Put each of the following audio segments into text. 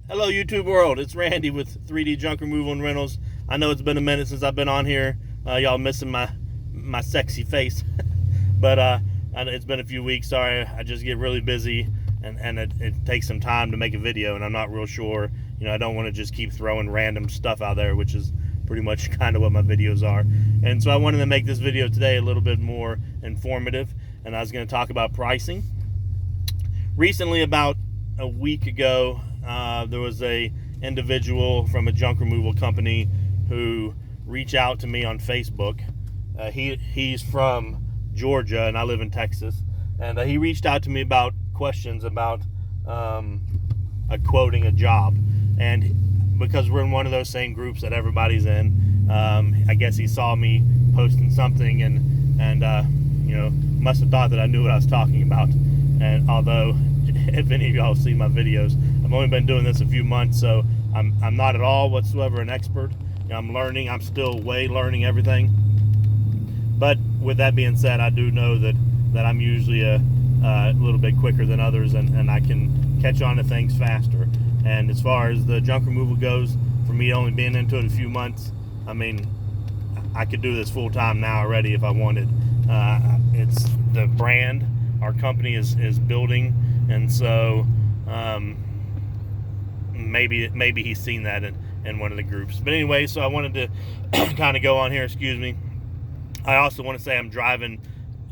Hello YouTube world, it's Randy with 3D Junk Removal and Rentals. I know it's been a minute since I've been on here. Y'all missing my sexy face. But it's been a few weeks. Sorry, I just get really busy and it takes some time to make a video, and I'm not real sure. I don't want to just keep throwing random stuff out there, which is pretty much kind of what my videos are. And so I wanted to make this video today a little bit more informative, and I was going to talk about pricing. Recently, about a week ago, there was a individual from a junk removal company who reached out to me on Facebook. He's from Georgia and I live in Texas, and he reached out to me about questions about quoting a job. And because we're in one of those same groups that everybody's in, I guess he saw me posting something and must have thought that I knew what I was talking about. And although if any of y'all have seen my videos, I've only been doing this a few months, so I'm not at all whatsoever an expert. I'm learning. I'm still learning everything. But with that being said, I do know that I'm usually a little bit quicker than others, and I can catch on to things faster. And as far as the junk removal goes, for me only being into it a few months, I mean, I could do this full time now already if I wanted. It's the brand our company is building, and so maybe he's seen that in one of the groups. But anyway, so I wanted to kind of go on here. Excuse me. I also want to say I'm driving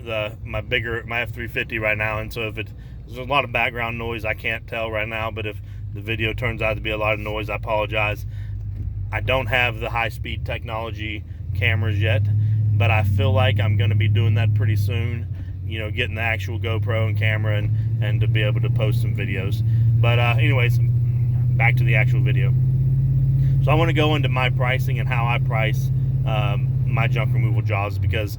my F350 right now, and so if there's a lot of background noise, I can't tell right now. But if the video turns out to be a lot of noise, I apologize. I don't have the high-speed technology cameras yet, but I feel like I'm going to be doing that pretty soon. Getting the actual GoPro and camera and to be able to post some videos. But anyways, back to the actual video. So I want to go into my pricing and how I price my junk removal jobs, because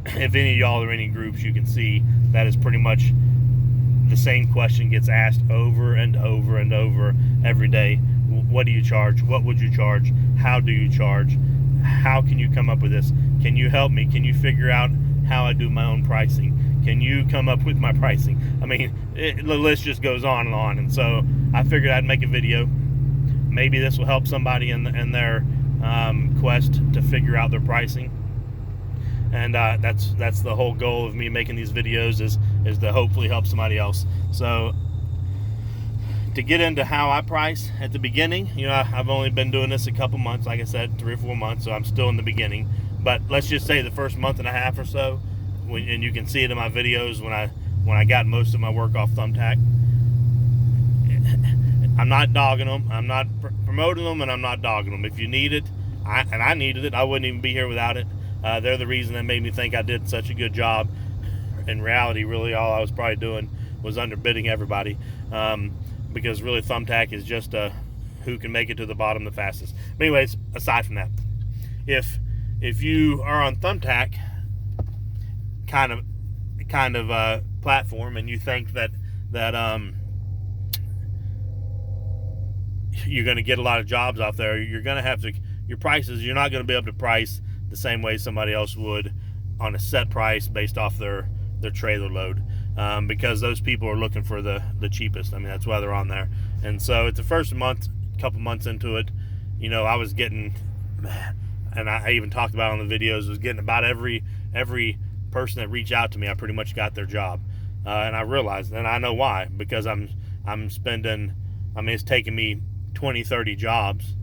if any of y'all are in any groups, you can see that is pretty much the same question gets asked over and over and over every day. What do you charge? What would you charge? How do you charge? How can you come up with this? Can you help me? Can you figure out how I do my own pricing? Can you come up with my pricing? I mean, the list just goes on and on. And so I figured I'd make a video. Maybe this will help somebody in their quest to figure out their pricing. And that's the whole goal of me making these videos is to hopefully help somebody else. So to get into how I price at the beginning, I've only been doing this a couple months, like I said, 3 or 4 months, so I'm still in the beginning. But let's just say the first month and a half or so, and you can see it in my videos when I got most of my work off Thumbtack. I'm not dogging them. I'm not promoting them, and I'm not dogging them. If you need it, I needed it, I wouldn't even be here without it. They're the reason that made me think I did such a good job. In reality, really all I was probably doing was underbidding everybody, because really Thumbtack is just who can make it to the bottom the fastest. But anyways, aside from that, if you are on Thumbtack kind of platform, and you think that you're going to get a lot of jobs out there, you're going to have to, your prices, you're not going to be able to price the same way somebody else would on a set price based off their trailer load, because those people are looking for the cheapest. I mean, that's why they're on there. And so at the first couple months into it, I was getting, and I even talked about it on the videos, was getting about every person that reached out to me, I pretty much got their job. And I realized, and I know why, because I'm spending, I mean, it's taking me 20, 30 jobs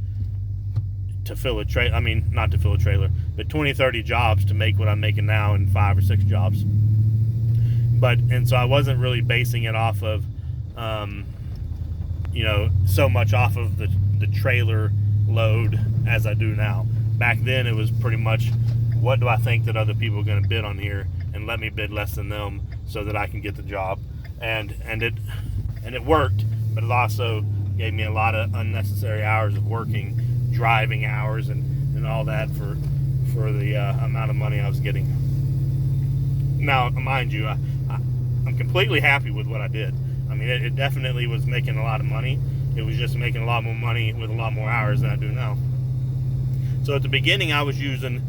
to fill a trailer. I mean, not to fill a trailer, but 20, 30 jobs to make what I'm making now in 5 or 6 jobs. And so I wasn't really basing it off of, so much off of the trailer load as I do now. Back then it was pretty much, what do I think that other people are going to bid on here, and let me bid less than them so that I can get the job. And it worked, but it also gave me a lot of unnecessary hours of working, driving hours and all that for the amount of money I was getting. Now, mind you, I'm completely happy with what I did. I mean, it definitely was making a lot of money. It was just making a lot more money with a lot more hours than I do now. So at the beginning, I was using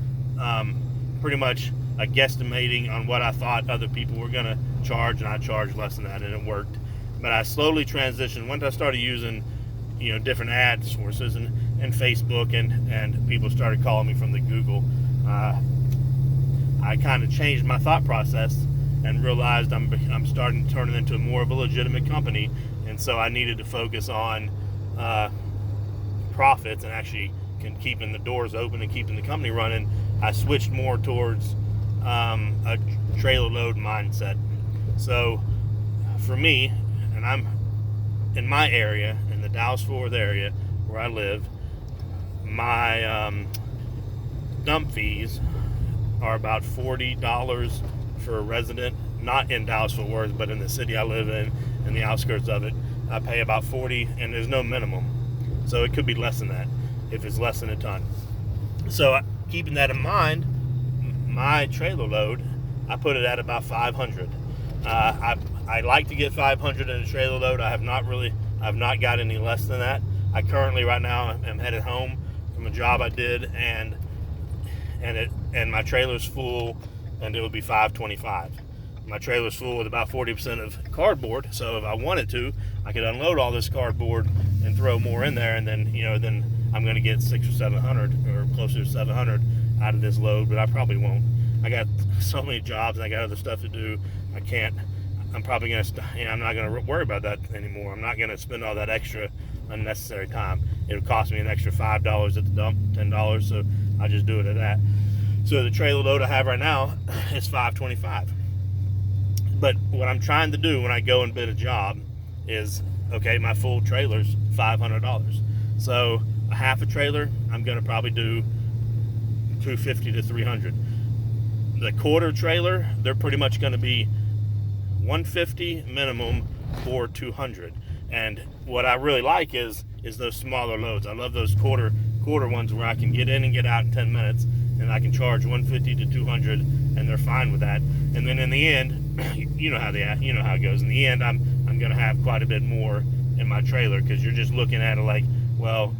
pretty much a guesstimating on what I thought other people were going to charge, and I charged less than that, and it worked. But I slowly transitioned. Once I started using, different ad sources and Facebook, and people started calling me from the Google. I kind of changed my thought process and realized I'm starting to turn it into more of a legitimate company, and so I needed to focus on profits and actually keeping the doors open and keeping the company running. I switched more towards a trailer load mindset. So for me, and I'm in my area, in the Dallas-Fort Worth area where I live, my dump fees are about $40 for a resident, not in Dallas-Fort Worth, but in the city I live in the outskirts of it. I pay about $40, and there's no minimum. So it could be less than that if it's less than a ton. So keeping that in mind, my trailer load, I put it at about 500. I like to get 500 in a trailer load. I've not got any less than that. I currently right now am headed home from a job I did, and my trailer's full, and it would be 525. My trailer's full with about 40% of cardboard, so if I wanted to, I could unload all this cardboard and throw more in there, and then then I'm going to get 600 or 700 or closer to 700 out of this load, but I probably won't. I got so many jobs and I got other stuff to do. I'm probably going to I'm not going to worry about that anymore. I'm not going to spend all that extra unnecessary time. It'll cost me an extra $5 at the dump, $10, so I'll just do it at that. So the trailer load I have right now is $525. But what I'm trying to do when I go and bid a job is, okay, my full trailer's $500. So a half a trailer, I'm going to probably do $250 to $300. The quarter trailer, they're pretty much going to be $150 minimum or $200. And what I really like is those smaller loads. I love those quarter ones where I can get in and get out in 10 minutes, and I can charge $150 to $200, and they're fine with that. And then in the end, you know how it goes. In the end, I'm going to have quite a bit more in my trailer, because you're just looking at it like, well,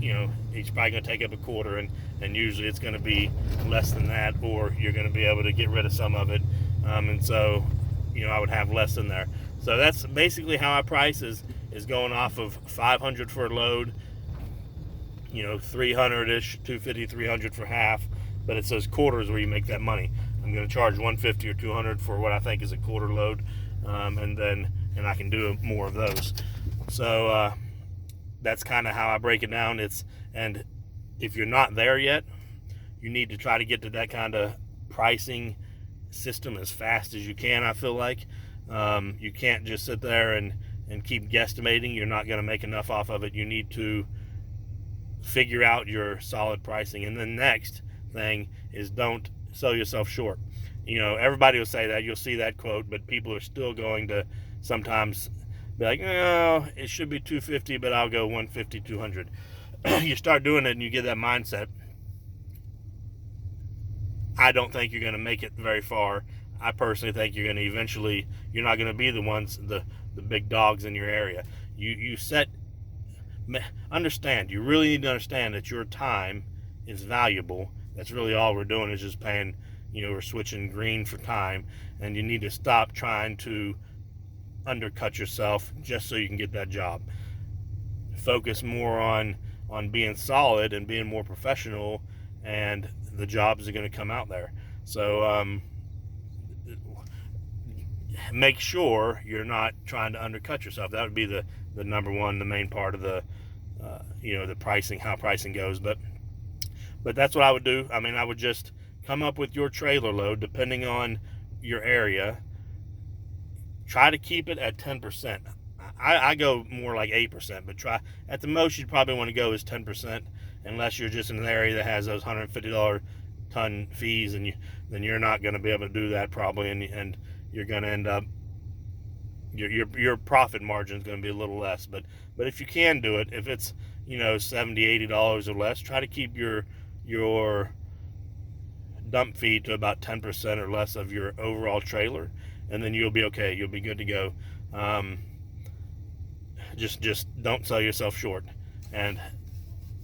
he's probably going to take up a quarter, and usually it's going to be less than that, or you're going to be able to get rid of some of it, and so I would have less in there. So that's basically how I price is going off of 500 for a load, 300-ish, 250, 300 for half, but it's those quarters where you make that money. I'm going to charge 150 or 200 for what I think is a quarter load, and I can do more of those. So that's kind of how I break it down. And if you're not there yet, you need to try to get to that kind of pricing system as fast as you can. I feel like you can't just sit there and keep guesstimating. You're not going to make enough off of it. You need to figure out your solid pricing. And the next thing is, don't sell yourself short. Everybody will say that. You'll see that quote, but people are still going to sometimes be like, oh, it should be 250, but I'll go 150, 200. You start doing it and you get that mindset, I don't think you're going to make it very far. I personally think you're not going to be the ones, the big dogs in your area. You really need to understand that your time is valuable. That's really all we're doing, is just paying, we're switching green for time, and you need to stop trying to undercut yourself just so you can get that job. Focus more on being solid and being more professional, and the jobs are going to come out there. So make sure you're not trying to undercut yourself. That would be the number one, the main part of the the pricing, how pricing goes. But that's what I would do. I would just come up with your trailer load depending on your area. Try to keep it at 10%. I go more like 8%, but try at the most you'd probably want to go is 10%, unless you're just in an area that has those $150 ton fees, and then you're not going to be able to do that probably, and you're going to end up your profit margin is going to be a little less. But if you can do it, if it's $70-$80 or less, try to keep your dump fee to about 10% or less of your overall trailer, and then you'll be okay. You'll be good to go. Just don't sell yourself short, and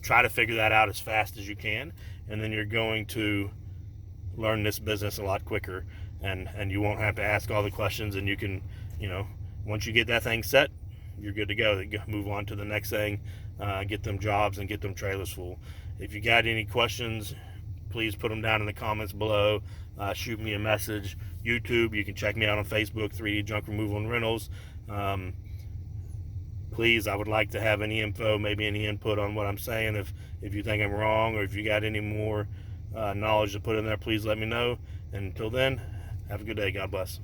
try to figure that out as fast as you can, and then you're going to learn this business a lot quicker, and you won't have to ask all the questions, and you can, once you get that thing set, you're good to go. Move on to the next thing, get them jobs and get them trailers full. If you got any questions, please put them down in the comments below. Shoot me a message. YouTube, you can check me out on Facebook, 3D Junk Removal and Rentals. Please, I would like to have any info, maybe any input on what I'm saying. If you think I'm wrong, or if you got any more knowledge to put in there, please let me know. And until then, have a good day. God bless.